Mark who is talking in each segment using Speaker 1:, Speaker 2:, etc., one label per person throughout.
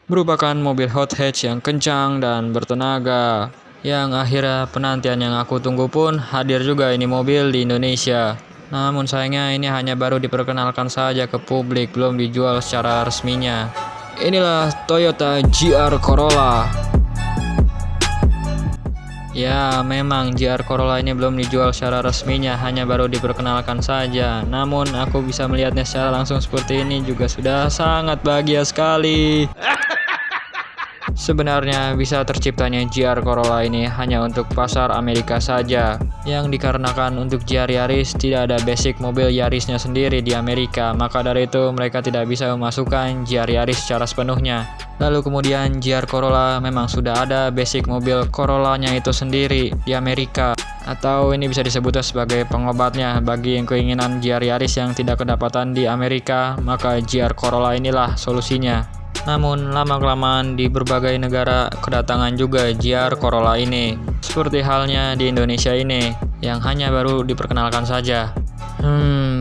Speaker 1: merupakan mobil hot hatch yang kencang dan bertenaga. Yang akhirnya penantian yang aku tunggu pun hadir juga ini mobil di Indonesia. Namun sayangnya ini hanya baru diperkenalkan saja ke publik, belum dijual secara resminya. Inilah Toyota GR Corolla. Ya, memang GR Corolla ini belum dijual secara resminya, hanya baru diperkenalkan saja. Namun aku bisa melihatnya secara langsung seperti ini juga sudah sangat bahagia sekali. Sebenarnya bisa terciptanya GR Corolla ini hanya untuk pasar Amerika saja, yang dikarenakan untuk GR Yaris tidak ada basic mobil Yarisnya sendiri di Amerika, maka dari itu mereka tidak bisa memasukkan GR Yaris secara sepenuhnya. Lalu kemudian GR Corolla memang sudah ada basic mobil Corollanya itu sendiri di Amerika, atau ini bisa disebut sebagai pengobatnya bagi yang keinginan GR Yaris yang tidak kedapatan di Amerika, maka GR Corolla inilah solusinya. Namun lama-kelamaan di berbagai negara kedatangan juga GR Corolla ini, seperti halnya di Indonesia ini yang hanya baru diperkenalkan saja.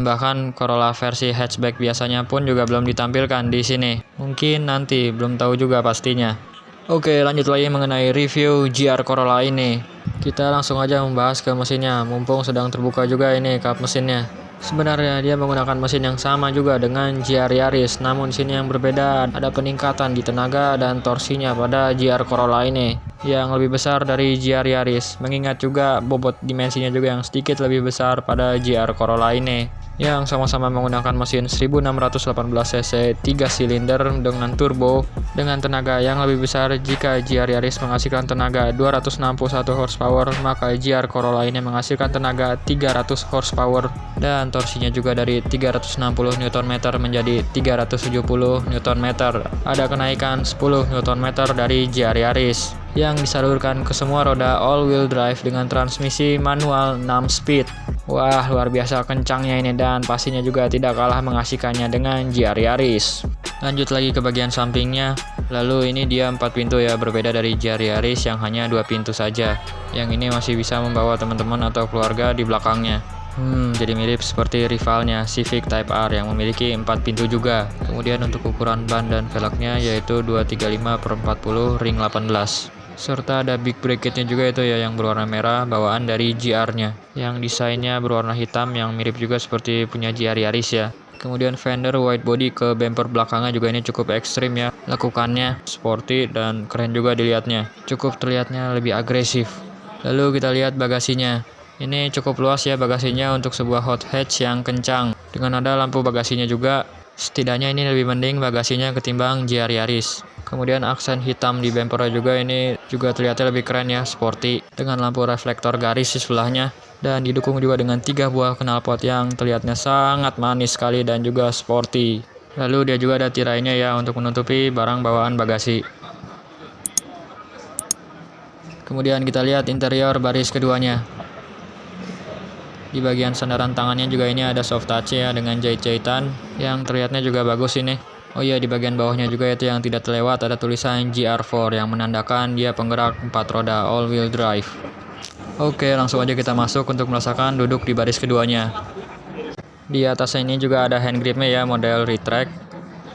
Speaker 1: Bahkan Corolla versi hatchback biasanya pun juga belum ditampilkan di sini. Mungkin nanti, belum tahu juga pastinya. Oke, lanjut lagi mengenai review GR Corolla ini. Kita langsung aja membahas ke mesinnya, mumpung sedang terbuka juga ini kap mesinnya. Sebenarnya dia menggunakan mesin yang sama juga dengan GR Yaris, namun di sini yang berbeda ada peningkatan di tenaga dan torsinya pada GR Corolla ini yang lebih besar dari GR Yaris. Mengingat juga bobot dimensinya juga yang sedikit lebih besar pada GR Corolla ini, yang sama-sama menggunakan mesin 1618 cc 3 silinder dengan turbo dengan tenaga yang lebih besar. Jika GR Yaris menghasilkan tenaga 261 horsepower, maka GR Corolla ini menghasilkan tenaga 300 horsepower dan torsinya juga dari 360 Nm menjadi 370 Nm. Ada kenaikan 10 Nm dari GR Yaris yang disalurkan ke semua roda all-wheel drive dengan transmisi manual 6 speed. Wah, luar biasa kencangnya ini dan pastinya juga tidak kalah mengasihkannya dengan GR Yaris. Lanjut lagi ke bagian sampingnya. Lalu ini dia 4 pintu ya, berbeda dari GR Yaris yang hanya 2 pintu saja. Yang ini masih bisa membawa teman-teman atau keluarga di belakangnya. Jadi mirip seperti rivalnya Civic Type R yang memiliki 4 pintu juga. Kemudian untuk ukuran ban dan velgnya yaitu 235/40 ring 18. Serta ada big bracketnya juga itu ya yang berwarna merah bawaan dari GR-nya. Yang desainnya berwarna hitam yang mirip juga seperti punya GR Yaris ya. Kemudian fender wide body ke bumper belakangnya juga ini cukup ekstrim ya. Lekukannya sporty dan keren juga dilihatnya. Cukup terlihatnya lebih agresif. Lalu kita lihat bagasinya. Ini cukup luas ya bagasinya untuk sebuah hot hatch yang kencang. Dengan ada lampu bagasinya juga, setidaknya ini lebih mending bagasinya ketimbang GR Yaris. Kemudian aksen hitam di bumpernya juga ini juga terlihatnya lebih keren ya, sporty. Dengan lampu reflektor garis di sebelahnya. Dan didukung juga dengan 3 buah knalpot yang terlihatnya sangat manis sekali dan juga sporty. Lalu dia juga ada tirainya ya untuk menutupi barang bawaan bagasi. Kemudian kita lihat interior baris keduanya. Di bagian sandaran tangannya juga ini ada soft touch ya dengan jahit-jahitan yang terlihatnya juga bagus ini. Oh iya, di bagian bawahnya juga itu yang tidak terlewat ada tulisan GR4 yang menandakan dia penggerak 4 roda all wheel drive. Oke, langsung aja kita masuk untuk merasakan duduk di baris keduanya. Di atasnya ini juga ada hand gripnya ya model retract.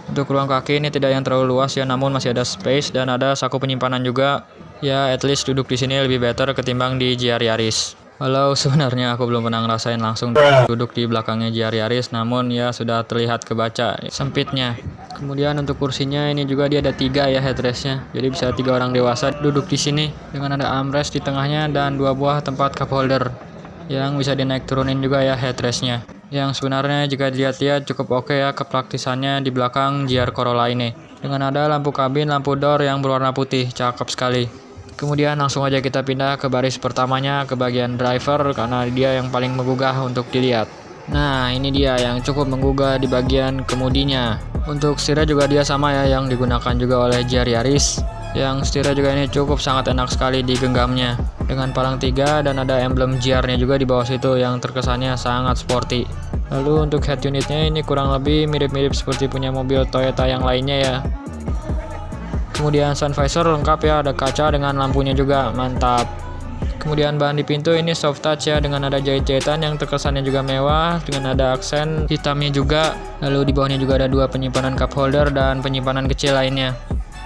Speaker 1: Untuk ruang kaki ini tidak yang terlalu luas ya, namun masih ada space dan ada saku penyimpanan juga. Ya, at least duduk di sini lebih better ketimbang di GR Yaris. Walau sebenarnya aku belum pernah ngerasain langsung duduk di belakangnya GR Yaris, namun ya sudah terlihat kebaca sempitnya. Kemudian untuk kursinya ini juga dia ada 3 ya headrestnya, jadi bisa 3 orang dewasa duduk di sini dengan ada armrest di tengahnya dan 2 buah tempat cup holder yang bisa dinaik turunin juga ya headrestnya. Yang sebenarnya jika dilihat-lihat cukup oke ya kepraktisannya di belakang GR Corolla ini. Dengan ada lampu kabin, lampu door yang berwarna putih, cakep sekali. Kemudian langsung aja kita pindah ke baris pertamanya ke bagian driver karena dia yang paling menggugah untuk dilihat. Nah, ini dia yang cukup menggugah di bagian kemudinya. Untuk setirnya juga dia sama ya yang digunakan juga oleh GR Yaris. Yang setirnya juga ini cukup sangat enak sekali digenggamnya dengan palang 3 dan ada emblem GR-nya juga di bawah situ yang terkesannya sangat sporty. Lalu untuk head unitnya ini kurang lebih mirip-mirip seperti punya mobil Toyota yang lainnya ya. Kemudian sun visor lengkap ya, ada kaca dengan lampunya juga, mantap. Kemudian bahan di pintu ini soft touch ya dengan ada jahit-jahitan yang terkesannya juga mewah dengan ada aksen hitamnya juga. Lalu di bawahnya juga ada 2 penyimpanan cup holder dan penyimpanan kecil lainnya.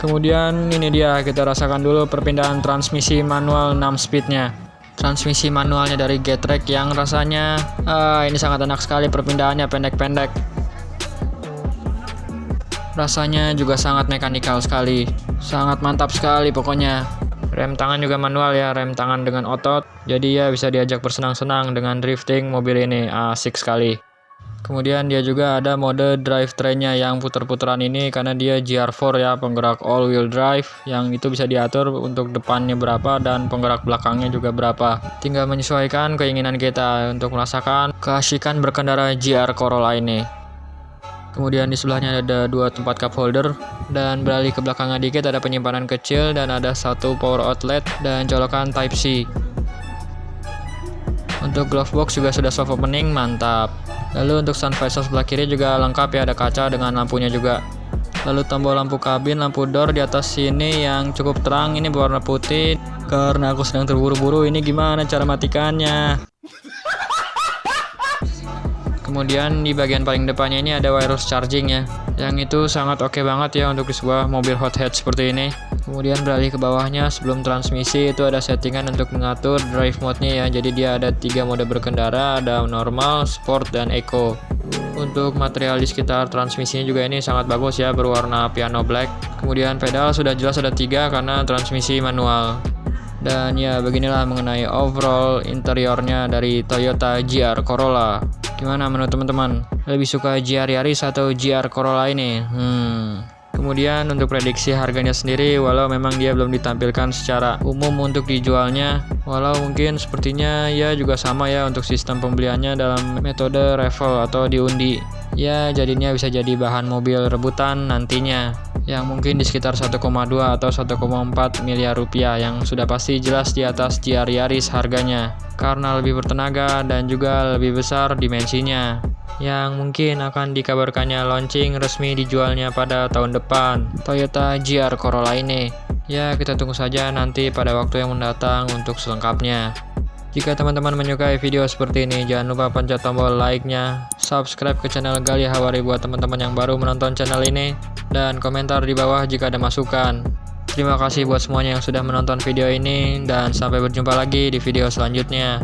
Speaker 1: Kemudian ini dia, kita rasakan dulu perpindahan transmisi manual 6 speednya. Transmisi manualnya dari Getrag yang rasanya ini sangat enak sekali, perpindahannya pendek-pendek. Rasanya juga sangat mekanikal sekali, sangat mantap sekali pokoknya. Rem tangan juga manual ya, rem tangan dengan otot. Jadi ya bisa diajak bersenang-senang dengan drifting mobil ini, asik sekali. Kemudian dia juga ada mode drivetrain-nya yang puter-puteran ini karena dia GR4 ya, penggerak all wheel drive, yang itu bisa diatur untuk depannya berapa dan penggerak belakangnya juga berapa. Tinggal menyesuaikan keinginan kita untuk merasakan keasikan berkendara GR Corolla ini. Kemudian di sebelahnya ada 2 tempat cup holder, dan beralih ke belakangnya dikit ada penyimpanan kecil dan ada 1 power outlet dan colokan Type C. Untuk glove box juga sudah soft opening, mantap. Lalu untuk sun visor sebelah kiri juga lengkap ya, ada kaca dengan lampunya juga. Lalu tombol lampu kabin, lampu door di atas sini yang cukup terang ini berwarna putih. Karena aku sedang terburu-buru, ini gimana cara matikannya? Kemudian di bagian paling depannya ini ada wireless charging ya, yang itu sangat oke banget ya untuk di sebuah mobil hot hatch seperti ini. Kemudian beralih ke bawahnya, sebelum transmisi itu ada settingan untuk mengatur drive mode-nya ya. Jadi dia ada 3 mode berkendara, ada normal, sport, dan eco. Untuk material di sekitar transmisinya juga ini sangat bagus ya, berwarna piano black. Kemudian pedal sudah jelas ada 3 karena transmisi manual. Dan ya beginilah mengenai overall interiornya dari Toyota GR Corolla. Gimana menurut teman-teman? Lebih suka GR Yaris atau GR Corolla ini? Kemudian untuk prediksi harganya sendiri, walau memang dia belum ditampilkan secara umum untuk dijualnya, walau mungkin sepertinya ya juga sama ya untuk sistem pembeliannya dalam metode raffle atau diundi. Ya jadinya bisa jadi bahan mobil rebutan nantinya, yang mungkin di sekitar 1,2 atau 1,4 miliar rupiah, yang sudah pasti jelas di atas GR Yaris harganya, karena lebih bertenaga dan juga lebih besar dimensinya, yang mungkin akan dikabarkannya launching resmi dijualnya pada tahun depan, Toyota GR Corolla ini. Ya kita tunggu saja nanti pada waktu yang mendatang untuk selengkapnya. Jika teman-teman menyukai video seperti ini, jangan lupa pencet tombol like-nya, subscribe ke channel Gali Hawari buat teman-teman yang baru menonton channel ini, dan komentar di bawah jika ada masukan. Terima kasih buat semuanya yang sudah menonton video ini, dan sampai berjumpa lagi di video selanjutnya.